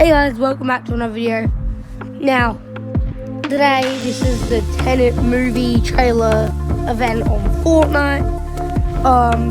Hey guys, welcome back to another video. Now, today this is the Tenet movie trailer event on Fortnite.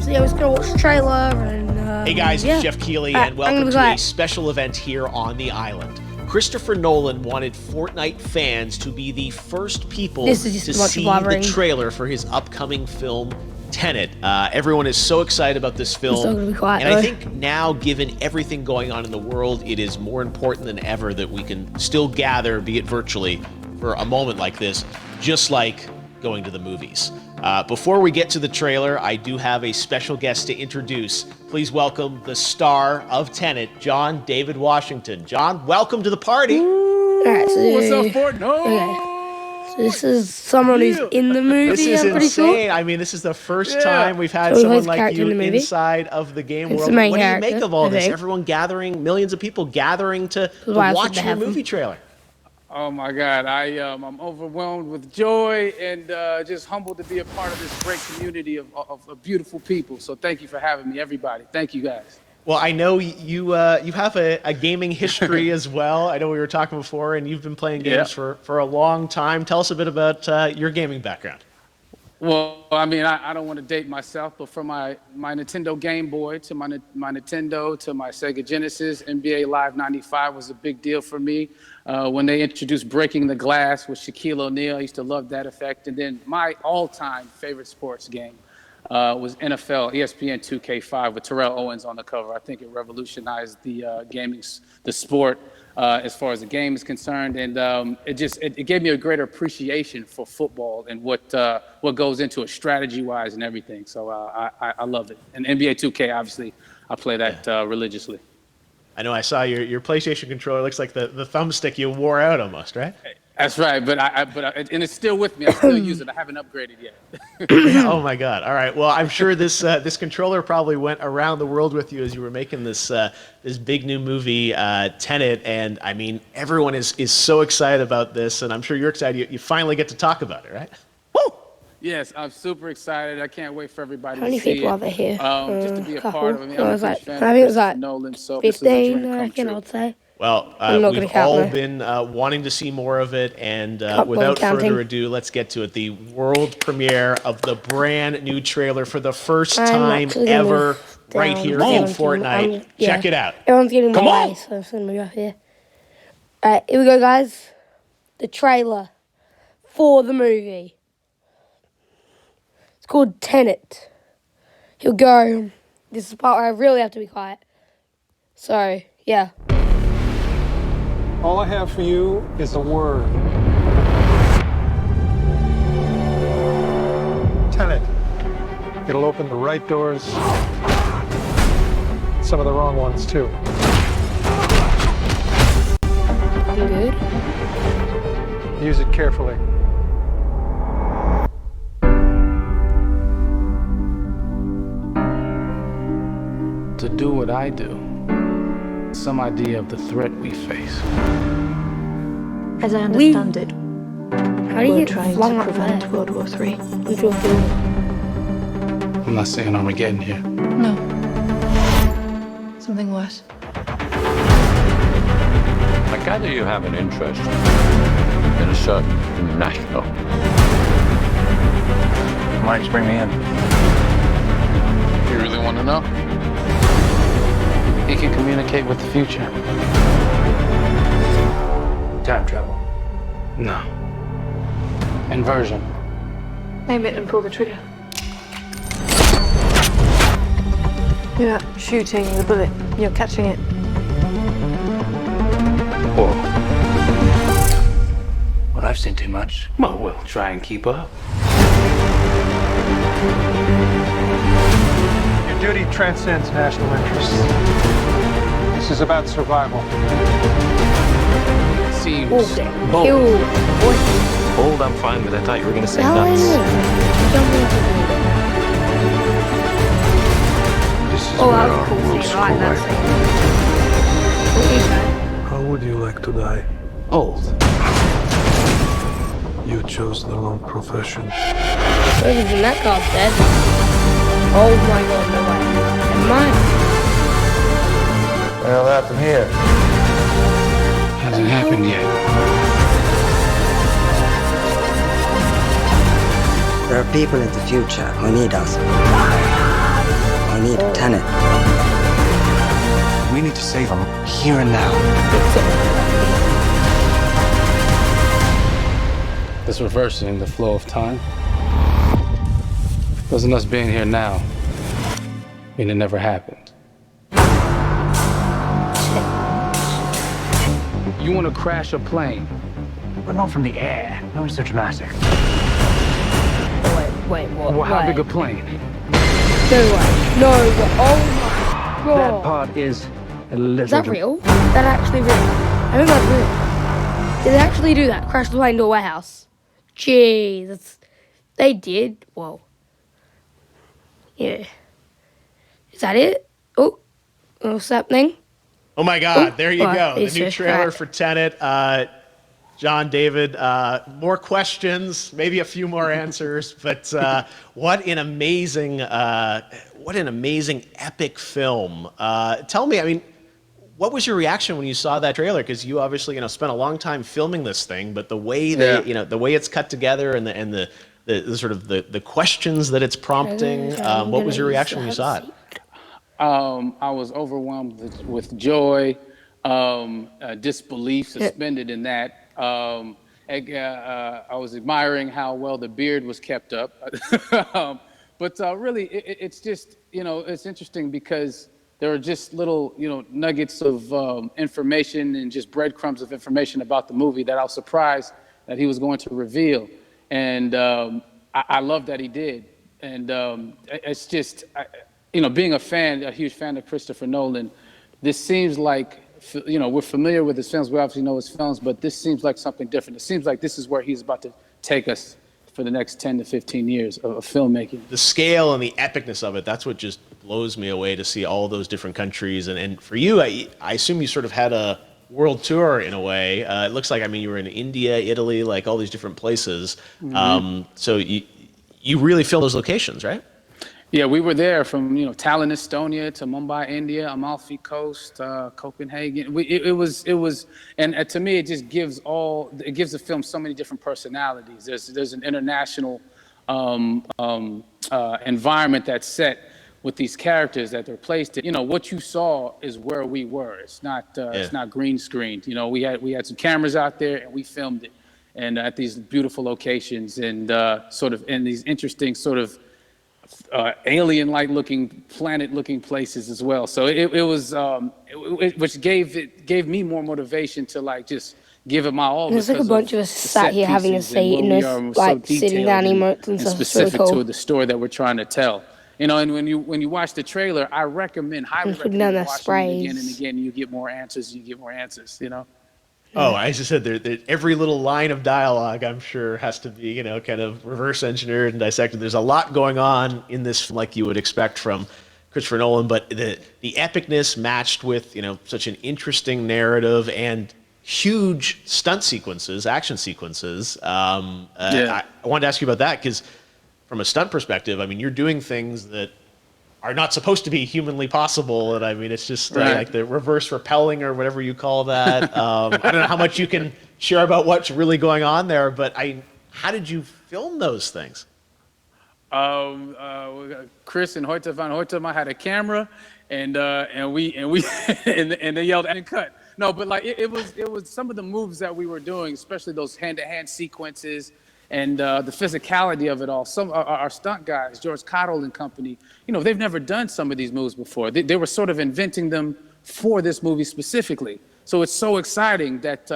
So yeah, we're just gonna watch the trailer and hey guys, yeah. it's Jeff Keighley and welcome to a special event here on the island. Christopher Nolan wanted Fortnite fans to be the first people to see the trailer for his upcoming film, Tenet. Everyone is so excited about this film, and I think now, given everything going on in the world, it is more important than ever that we can still gather, be it virtually, for a moment like this, just like going to the movies. Before we get to the trailer, I do have a special guest to introduce. Please welcome the star of Tenet, John David Washington. John, welcome to the party. Alright, so what's up, Fortnite? Okay. So this is someone who's in the movie. This is insane. I mean, this is the first time we've had someone like you inside of the game world. What do you make of all this? Everyone gathering, millions of people gathering to watch your movie trailer. Oh my God, I'm overwhelmed with joy and just humbled to be a part of this great community of beautiful people. So thank you for having me, everybody. Thank you guys. Well, I know you have a gaming history as well. I know we were talking before, and you've been playing games for a long time. Tell us a bit about your gaming background. Well, I mean, I don't want to date myself, but from my Nintendo Game Boy to my Nintendo to my Sega Genesis, NBA Live 95 was a big deal for me. When they introduced Breaking the Glass with Shaquille O'Neal, I used to love that effect. And then my all-time favorite sports game was NFL ESPN 2K5 with Terrell Owens on the cover. I think it revolutionized the sport as far as the game is concerned, and it gave me a greater appreciation for football and what goes into it strategy-wise and everything. So I love it. And NBA 2K, obviously, I play that religiously. I know I saw your PlayStation controller. Looks like the thumbstick you wore out almost, right? That's right, but and it's still with me. I still use it. I haven't upgraded yet. Oh my God! All right. Well, I'm sure this controller probably went around the world with you as you were making this big new movie, Tenet. And I mean, everyone is so excited about this, and I'm sure you're excited. You finally get to talk about it, right? Woo! Yes, I'm super excited. I can't wait for everybody to see it. How many people are there here? Just to be a part of it. I mean, I think it was like Nolan, so 15, I reckon, I'd say. Well, we've all been wanting to see more of it, and without further ado, let's get to it. The world premiere of the brand new trailer for the first time ever right here in Fortnite. Check it out. Everyone's getting my way, so I'm just going to move up here. All right, here we go, guys. The trailer for the movie. It's called Tenet. Here we go. This is the part where I really have to be quiet. So, yeah. All I have for you is a word. Tenet. It'll open the right doors, some of the wrong ones too. You good? Use it carefully. To do what I do, some idea of the threat we face. As I understand it, we're trying to prevent World War III. I'm not saying Armageddon here. No. Something worse. I gather you have an interest in a certain national. Why don't you bring me in? You really want to know? He can communicate with the future. Time travel. No. Inversion. Aim it and pull the trigger. You're not shooting the bullet, you're catching it. Whoa. Well, I've seen too much. Well, we'll try and keep up. Your duty transcends national interests. This is about survival. Seems bold. Bold, I'm fine with it. I thought you were going to say nuts. This is where our worlds collide. How would you like to die? old. You chose the wrong profession. Isn't that called dead? Oh my God, no way. And mine. Well, that's from here. hasn't happened yet. There are people in the future who need us. Who need Tenet. We need to save them here and now. This reversing the flow of time. Doesn't us being here now mean it never happened? You want to crash a plane? But not from the air. No, it's so dramatic. Wait, what? Well, how big a plane? No way. No way. Oh my god. That part is a little... Is that real? Is that actually real? I think that's real. Did they actually do that? Crash the plane into a warehouse? Jeez. They did? Whoa. Yeah. Is that it? Oh. What's happening? Oh my God, there you go. The it's new just trailer right. for Tenet. John, David, more questions, maybe a few more answers, but what an amazing epic film. Tell me, I mean, what was your reaction when you saw that trailer? Because you obviously, spent a long time filming this thing, but the way the way it's cut together and the sort of the questions that it's prompting, what was your reaction when you saw it? I was overwhelmed with joy, disbelief, suspended in that. I was admiring how well the beard was kept up. But really, it's just, it's interesting because there are just little, nuggets of information and just breadcrumbs of information about the movie that I was surprised that he was going to reveal. And I love that he did. And it's just, being a huge fan of Christopher Nolan, this seems like, we're familiar with his films. We obviously know his films, but this seems like something different. It seems like this is where he's about to take us for the next 10 to 15 years of filmmaking. The scale and the epicness of it, that's what just blows me away to see all those different countries. And for you, I assume you sort of had a world tour in a way. It looks like, you were in India, Italy, like all these different places. Mm-hmm. So you really feel those locations, right? Yeah, we were there from Tallinn, Estonia, to Mumbai, India, Amalfi Coast, Copenhagen. It was, and to me, it just gives the film so many different personalities. There's an international environment that's set with these characters that they're placed in. What you saw is where we were. It's not green screened. We had some cameras out there and we filmed it, and at these beautiful locations and sort of in these interesting sort of alien-like looking, planet-looking places as well. So it was, which gave me more motivation to just give it my all. There's like a bunch of us sat here having a seat and just sitting down emotes and stuff. Specific really cool. to the story that we're trying to tell. And when you watch the trailer, I highly recommend watching it again and again. You get more answers. Oh, I just said there, every little line of dialogue, I'm sure, has to be, kind of reverse engineered and dissected. There's a lot going on in this, like you would expect from Christopher Nolan, but the epicness matched with, such an interesting narrative and huge stunt sequences, action sequences. I wanted to ask you about that because from a stunt perspective, you're doing things that are not supposed to be humanly possible, and it's just like the reverse rappelling or whatever you call that. I don't know how much you can share about what's really going on there, but how did you film those things? Chris and Hoyte van Hoytema had a camera, and they yelled and cut. No, but it was some of the moves that we were doing, especially those hand-to-hand sequences. And the physicality of it all. Some our stunt guys, George Cottle and company, they've never done some of these moves before. They were sort of inventing them for this movie specifically. So it's so exciting that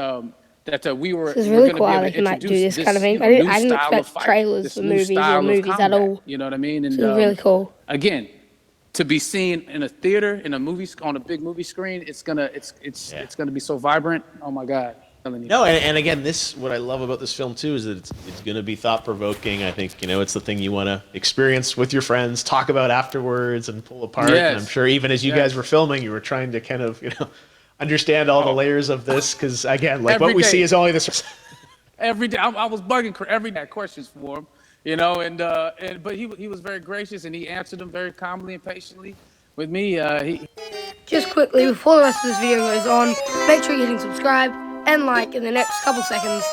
we were. It's really cool how they can do this kind of thing. I didn't expect trailers for movies or movies at all. You know what I mean? And it's really cool. Again, to be seen in a theater, in a movie, on a big movie screen, it's gonna be so vibrant. Oh my God. No, and again, what I love about this film too is that it's going to be thought-provoking. I think it's the thing you want to experience with your friends, talk about afterwards, and pull apart. Yes. And I'm sure even as you guys were filming, you were trying to kind of understand all the layers of this because again, like what we see is only this. Every day, I was bugging every day questions for him, but he was very gracious and he answered them very calmly and patiently. With me, Just quickly before the rest of this video goes on, make sure you're hitting subscribe. and like in the next couple seconds,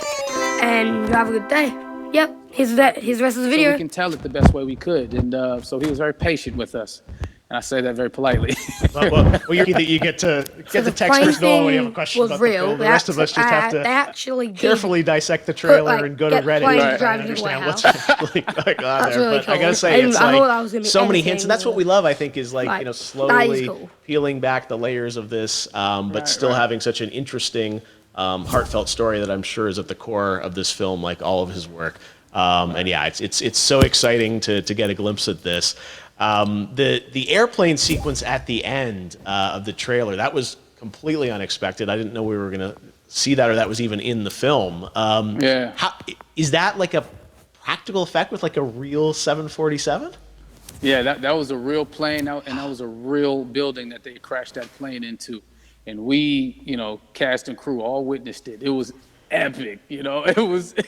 and you have a good day. Yep, here's the rest of the video. So we can tell it the best way we could, and so he was very patient with us, and I say that very politely. Well, you get to text Chris Nolan when you have a question about the film. The rest of us just have to carefully dissect the trailer and go to Reddit and understand what's really going on there. Really but cool. I gotta say, it's like so many hints, and that's what we love. I think is like slowly peeling back the layers of this, but still having such an interesting, heartfelt story that I'm sure is at the core of this film, like all of his work. And yeah, it's so exciting to get a glimpse at this. The airplane sequence at the end of the trailer, that was completely unexpected. I didn't know we were going to see that, or that was even in the film. Is that like a practical effect with like a real 747? Yeah, that was a real plane, and that was a real building that they crashed that plane into. And we, cast and crew all witnessed it. It was epic, it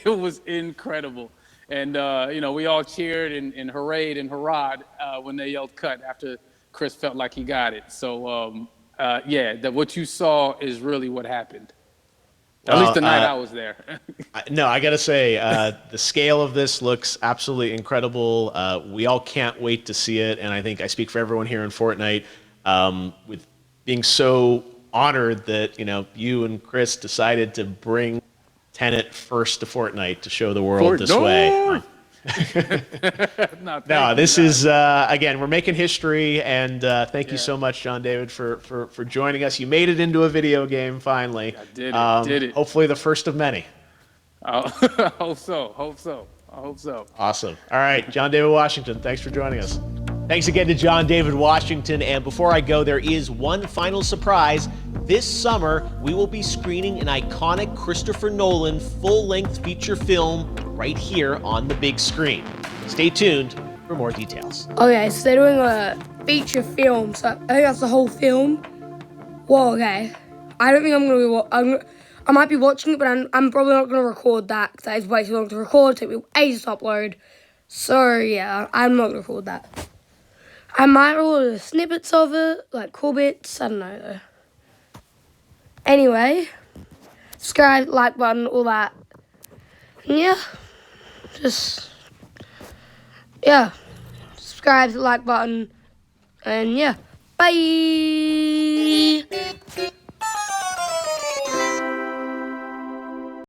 was incredible. And, we all cheered and hurrayed and hurrahed when they yelled cut after Chris felt like he got it. So, what you saw is really what happened. At least the night I was there. No, I got to say, the scale of this looks absolutely incredible. We all can't wait to see it. And I think I speak for everyone here in Fortnite with being so honored that, you and Chris decided to bring Tenet first to Fortnite to show the world this way. No, this is again, we're making history, and thank you so much, John David, for joining us. You made it into a video game finally. I did it. Hopefully the first of many. I hope so. Awesome. All right, John David Washington, thanks for joining us. Thanks again to John David Washington. And before I go, there is one final surprise. This summer, we will be screening an iconic Christopher Nolan full-length feature film right here on the big screen. Stay tuned for more details. Okay, so they're doing a feature film, so I think that's the whole film. Well, okay. I don't think I'm going to I might be watching it, but I'm probably not going to record that, because that is way too long to record. It will take me ages to upload. So, yeah, I'm not going to record that. I might record snippets of it, like cool bits, I don't know though. Anyway, subscribe, like button, all that. And yeah, subscribe, like button, and yeah, bye!